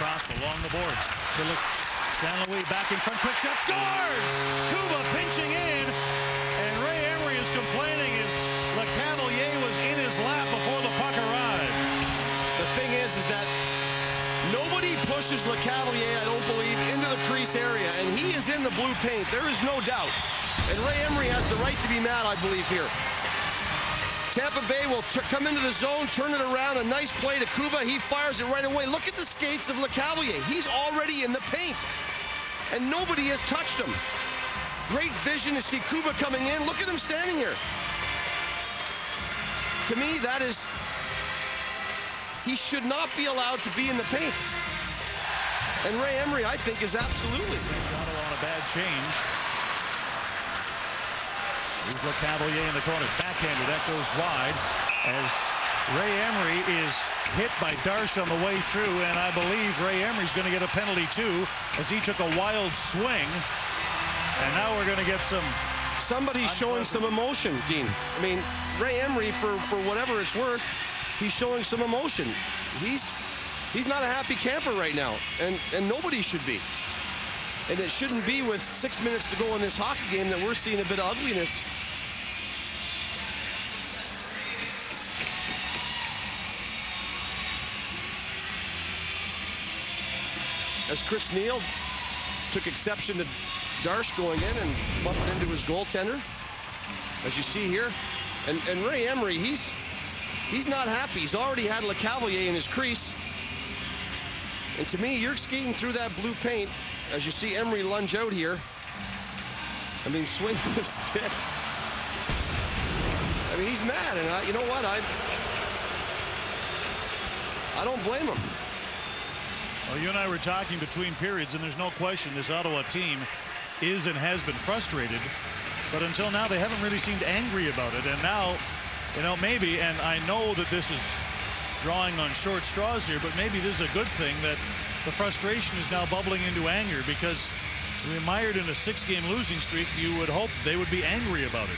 across along the boards. St. Louis back in front, quick shot, scores! Kuba pinching in, and Ray Emery is complaining as Lecavalier was in his lap before the puck arrived. The thing is that nobody pushes Lecavalier, I don't believe, into the crease area, and he is in the blue paint. There is no doubt. And Ray Emery has the right to be mad, I believe, here. Tampa Bay will come into the zone, turn it around, a nice play to Kuba. He fires it right away. Look at the skates of Lecavalier. He's already in the paint, and nobody has touched him. Great vision to see Kuba coming in. Look at him standing here. To me, that is, he should not be allowed to be in the paint. And Ray Emery, I think, is absolutely. Toronto on a bad change. Here's Lecavalier in the corner. Backhander, that goes wide as Ray Emery is hit by Darche on the way through, and I believe Ray Emery's going to get a penalty too, as he took a wild swing. And now we're going to get some... Somebody's showing some emotion, Dean. I mean, Ray Emery, for whatever it's worth, he's showing some emotion. He's not a happy camper right now, and nobody should be. And it shouldn't be with 6 minutes to go in this hockey game that we're seeing a bit of ugliness. As Chris Neil took exception to Darche going in and bumped into his goaltender, as you see here. And Ray Emery, he's not happy. He's already had Lecavalier in his crease. And to me, you're skating through that blue paint. As you see Emery lunge out here, I mean, swing the stick. I mean, he's mad, and you know what? I don't blame him. Well, you and I were talking between periods, and there's no question this Ottawa team is and has been frustrated. But until now, they haven't really seemed angry about it. And now, you know, maybe, and I know that this is drawing on short straws here, but maybe this is a good thing that the frustration is now bubbling into anger, because mired in a 6-game losing streak, you would hope they would be angry about it.